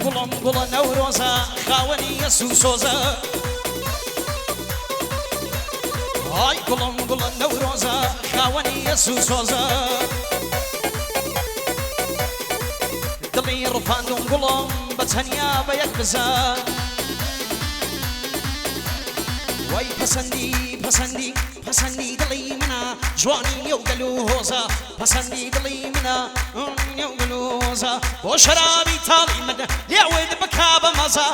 گوڵم گوڵە نەورۆزە خاوەنی یەسو سۆزە ئای گوڵم گوڵە نەورۆزە خاوەنی یەسو سۆزە دڵی ڕفاندوم گوڵم بە تەنیا بە یەک بزە وای پەسەندی پەسەندی پەسەندی دڵی منە جوانی نێو گەل و هۆزە پەسەندی دڵی منە نێو گەل و هۆزە بۆ شەرابی تاڵی من لێوێ بکا بە مەزە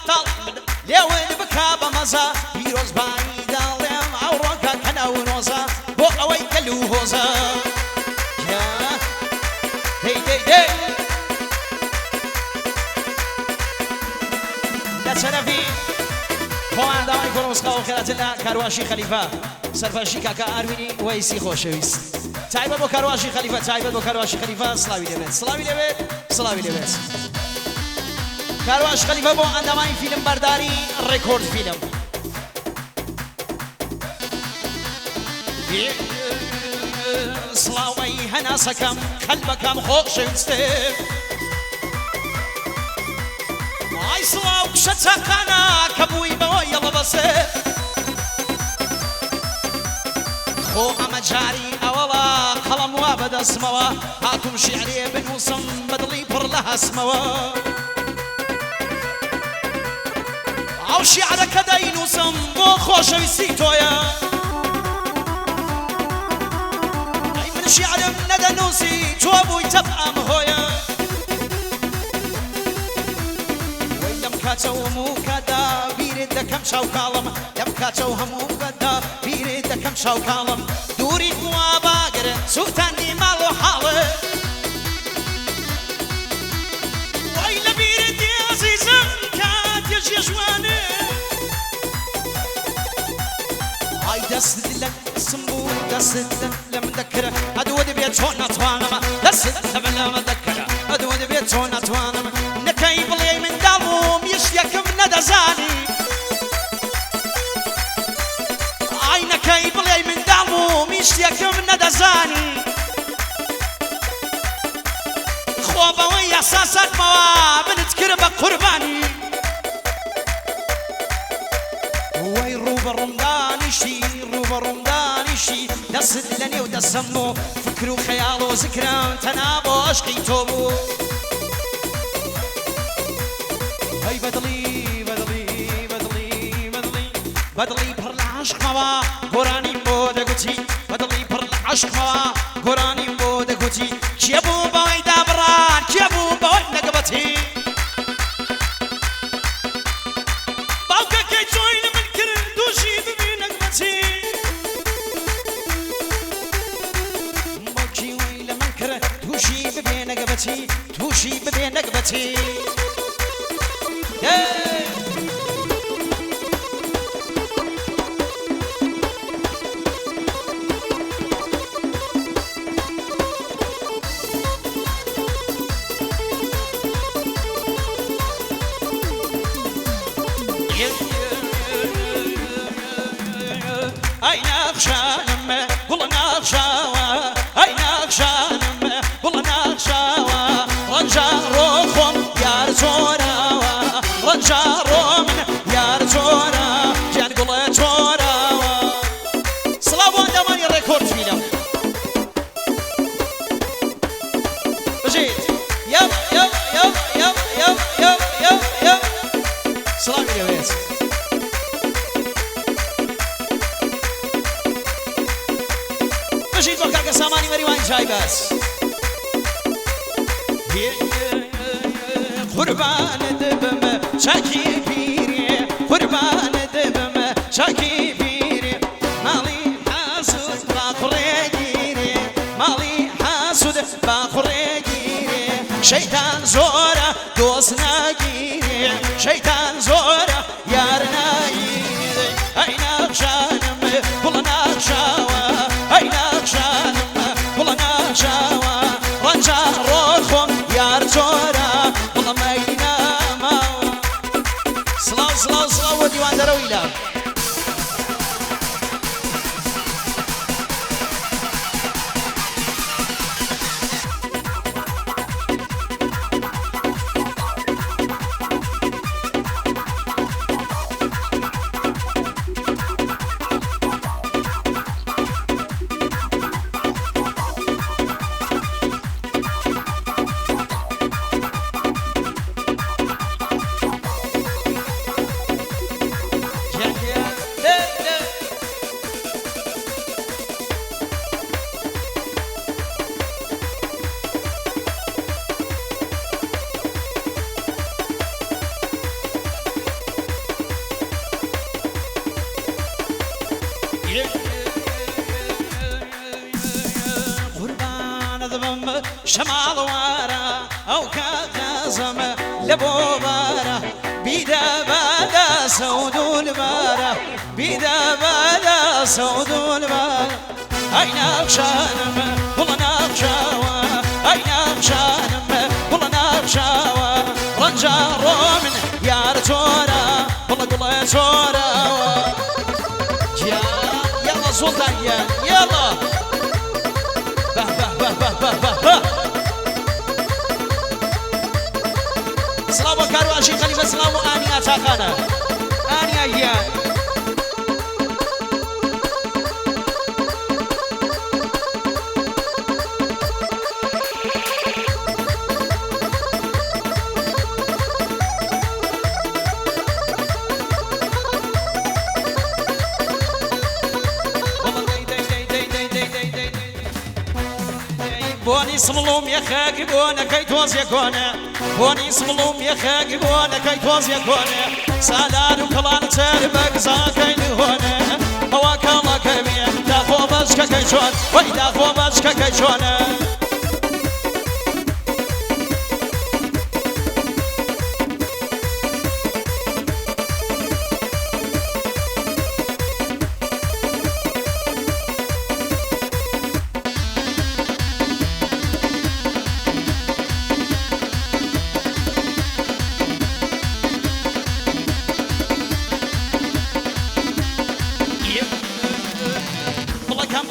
تاڵی من لێوێ بکا بە مەزە پیرۆزبانی داڵێم ئەوڕۆکە کە ناونۆزە بۆ ئەوەی گەل و هۆزە هەی دەی دەی لە چەرەفی خۆمان داوای گۆڕۆسقاوە خێراتر لە کارواشی خەلیفە سەرپەرشی کاکە ئاروینی وەیسی خۆشەویست تایبەت بۆ کارواشی خەلیفە تایبەت بۆ کارواشی خەلیفە سڵاوی لێبێت سڵاوی لێبێت سڵاوی لێبێت کارواش خەلیفە بۆ ئەندامانی فیلم بەرداری ڕێکۆرد فیلم سڵاوی هەناسەکەم قەلبەکەم خۆشەویستێ ئای سڵاو کشە چاقانە کە بووی بەوەی یەڵە بەسێ خۆ ئەمە جاری ئەوەڵە قەڵەم وا بەدەستمەوە هاتوم شیعرێ بنووسم بە دڵی پڕ لە هەسمەوە ئەو شیعرەکە دەینووسم بۆ خۆشەویستی تۆیە ئەی من شیعرم نەدەنووسی تۆ بووی تەبعەم هۆیە کاتە هەموو کادا بیرت دەکەم شاوکاڵم لەم کاتە هەموو کادا بیرت دەکەم شاوکاڵم دووری وا باگرە سووتاندی ماڵ و حاڵە وای لە بیرت عەزیزم کاتێژی ژوانێ ئای دەستت لە قسم بوو دەستت لە من دەکرە ئەدوە دەبێت چۆن ناتوانمە دەستت لە من دەکرە ئەدوە دەبێت چۆن ناتوانمە نەکەی بڵێ منداڵ بووم یەشتێکم نەدەزانی ئای نەکەی بڵێ منداڵ بووم یەشتێکم نەدەزانی خۆ بەوەی یاساسەتمەوە منت کرد بە قوربانی وەی ڕووبەڕووم دانیشی دەست لە نێو دەستەم بوو فکر و خەیاڵ و زیکرم تەنها بۆ عشقی تۆ بوو هەی بەدڵی بەدڵی پڕ لە عەشقمەوە گۆرانیم بۆ دەگوتی بەدڵی پڕ لە عەشقمەوە گۆرانیم بۆ دەگوتی کێ بوو بەوەی دابڕان کێ بوو بەوەی نەگەبەتی باوکەکەی چۆی لە من کرد تووشی ببێ نەگبەتی باوکی وەی لە من کرد تووشی ببێ نەگبەتی ئای ناخشانم گوڵە ناخشاوە ئای ناخشانم گوڵە ناخشاوە ڕەنجا ڕۆ خۆم یار چۆراوە ڕەنجا ڕۆ من یار چۆرا گیان گوڵە چۆراوە سڵاو بۆ ئەندامانی ڕێکۆرد فیلم بژیت یەو سڵاوی لەوێت بژیت بۆ کاکە سامانی مەریوانی جایبەت قوربانت بمە چاکی پیرێ قوربانت بمە چاکی پیرێ ماڵی حاسود باقڕێگیرێ ماڵی حاسود باقڕێگیرێ شەیتان زۆرە دۆست ناگیرێ شەیتان زۆرە یار ناگیرێ ئەی ناخشانم گوڵە ناخشاوە ئەی ناخشانم گوڵە ناخشاوە ڕەنجا ڕۆ خۆم یار چۆرە وڵە مەیلی ناماوە سڵاو بۆ دیوان دەرەوەی لە قربان ذبم شمال وارا أو كازم لبوبارا بيدا بادا سود البارا بيدا بادا سود البارا أين أخشانم والله نخشاوا أين أخشانم والله نخشاوا رنجا رومن يا رتورا والله قلا تورا يلا سلطان يلا به به به به به به به سلام كارواشي خليفة سلام آنيا تاقانا آنيا هي بوني صملوم يا خاقي بونا كي توز يكونا بوني صملوم يا خاقي بونا كي توز يكونا سالان وكلان تربك زاكي لهونا هواك الله كبير داخو بشكا كيشون وي داخو بشكا كيشونا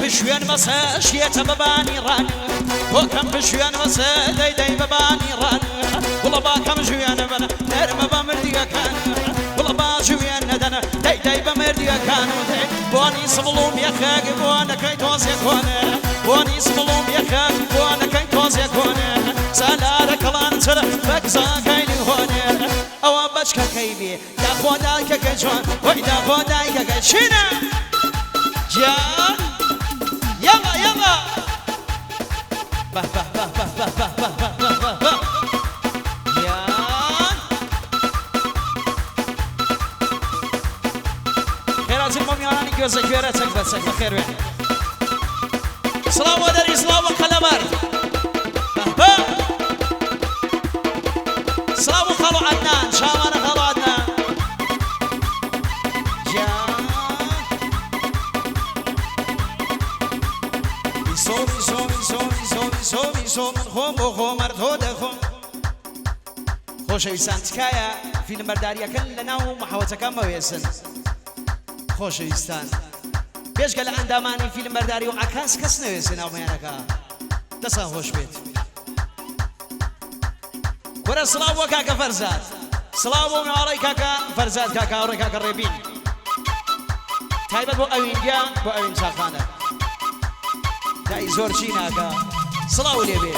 بشوين مسا شيت بباني ران وكم بشوين مسا داي داي بباني ران والله با كم شوين بنا نرم بمردي كان والله با شوين ندنا داي داي بمردي كان بوني صملوم يا خاق بونا كي توز يكون بوني صملوم يا خاق بونا كي توز يكون سالارك لان ترى بكزا كاين هون او بشكا كيبي دا خداك كجوان وي دا خداك كشينا جان يلا يلا به به به به به به به به به به يا خيرات المومياني جوزك خيراتك بسك بخير وين سلام ودري سلام وخلبر به به سلام خالو عدنان شامانا خالو عدنان خۆشەویستان تکایە فیلمبەرداریەکە لەناو مەحەوەتەکان مەوێسن خۆشەویستان پێشگە لە ئەندامانی فیلمبەرداری و عکاس کەس نەوێسێ ناومەیانەکە دەسان خۆش بێت وەرە سڵاو بۆ کاکە فەرزاد سڵاو بۆ مێواڵەی کاکە فەرزاد کاکە هاوڕێی کاکە ڕێبین تایبەت بۆ ئەوینگیا بۆ ئەوین چاخانە دای زۆر چی ناکە سڵاو لێبێ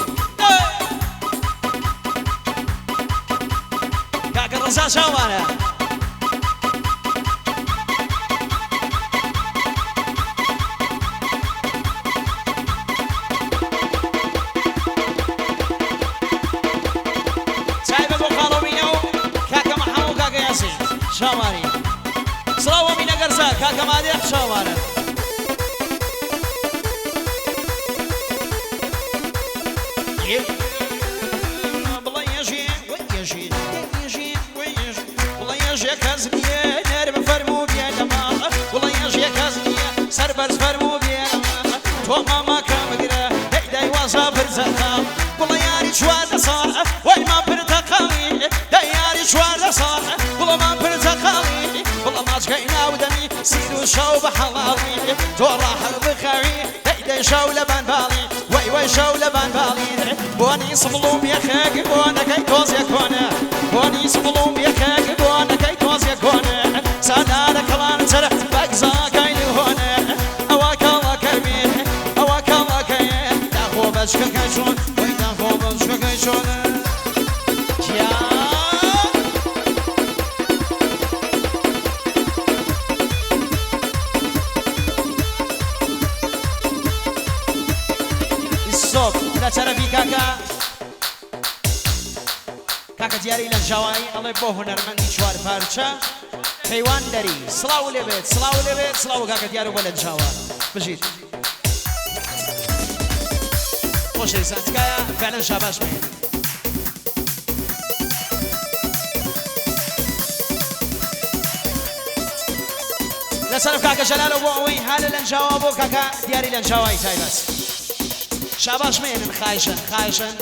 کاکە ڕەزا چاوانە تایبەت بۆ خاڵۆمینە و کاکە مەحەموو کاکە یاسین شامانی سڵاو ئەمینە گەرزا کاکە مادێح شامانە كازمية نرم فرمو بيا لما والله يا كازمية سربرز فرمو بيا لما تو ماما كامقرا داي وازا برزخا والله ياري شوارد صار واي ما برتقالي داياري شوارد صار والله ما برتقالي والله ما شقينا ودمي سيدو شو بحلالي تو راح بخاري داي شو لبان بالي واي شو لبان بالي بوني صملوم يا خاق بونا كي توز يكونا بوني صملوم يا خاق بونا كي توز يكونا سالارك لان ترى بقزا كاين هون اواك الله كبير اواك الله كبير داخو بشكا كيشون وي داخو بشكا كيشون يا الصوت لا ترى في كاكا كاكا دياري للجواي الله يبوه هنرمندي شوار فارشة كيوان دري سلاو لبيت سلاو لبيت سلاو كاكا ديارو بلد شاوار بجيت خوش لسان تكايا فعلا شاباش مين لسانف كاكا جلال وبوي هال الانجاوا بو كاكا دياري الانجاواي تايبس شاباش مين خايشن خايشن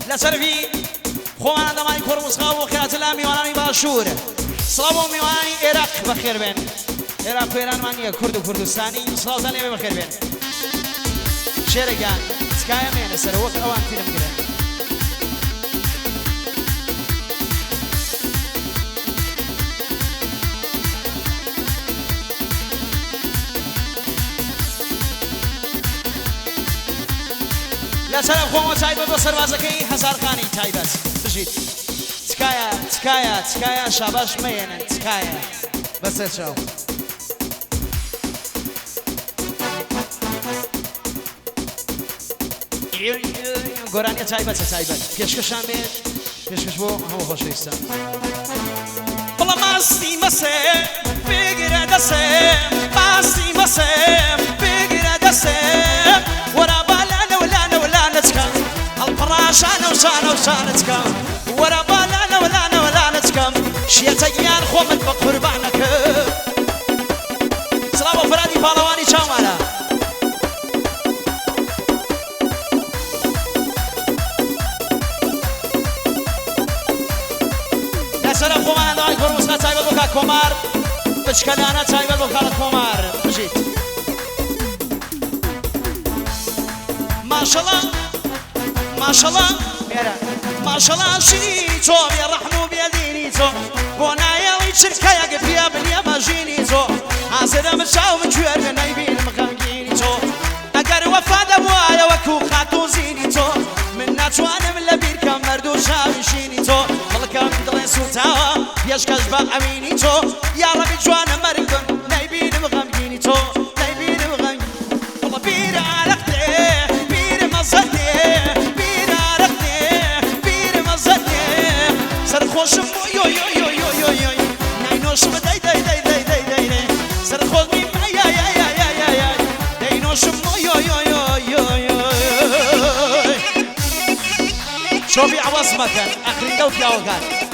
لسرفي خوان دمای کرمسخا و خیات میوانانی باشور سلام میوانی عراق بخیر بین عراق ایران مانیه کرد و کردستانی سلام زنی بخیر بین شرگان تکایا مینه سر وقت اوان فیلم گره لسلام خوان تایبت و سربازکی هزار خانی تایبت بجید تکایا تکایا تکایا شاباش مینه تکایا بس شو گرانی تایبت تایبت پیشکشم بید پیشکش بو همه خوش ایستم والله ماستی مسه بگیره دسته ماستی مسه بگیره دسته ورا بالا ولا نتكم الفراش انا وسانا نتكم ورا بالا ولا نتكم شيتيان خو من بقربانك سلام فرادي بالواني شامالا يا سلام خو انا داي فرمسنا تايبل بوكا كومار بشكلانا تايبل بوكا كومار جيت ما شاء الله ما شاء الله ما شاء الله شنيتو يا رحمو بيدينيتو بونايا ويشركا يا قفيا بنيا ماجينيتو عازر مشاو مجوير نايبين مغمقينيتو اقر وفاد ابوايا وكو خاتو زينيتو من ناتو انا من لبير كم مردو شاويشينيتو والله كم دلين سوتاوا يشكاش باق امينيتو يا ربي جوانا مرقم نايبين مغمقينيتو نايبين مغمقينيتو والله بير عرقتي خوشم يو يو يو يو يو يو ناينوشم داي داي داي داي داي داي داي سر خذ مي يا يا يا يا يا يا ناينوشم يو يو يو يو يو شوفي عوض مكان اخر دوت يا وكان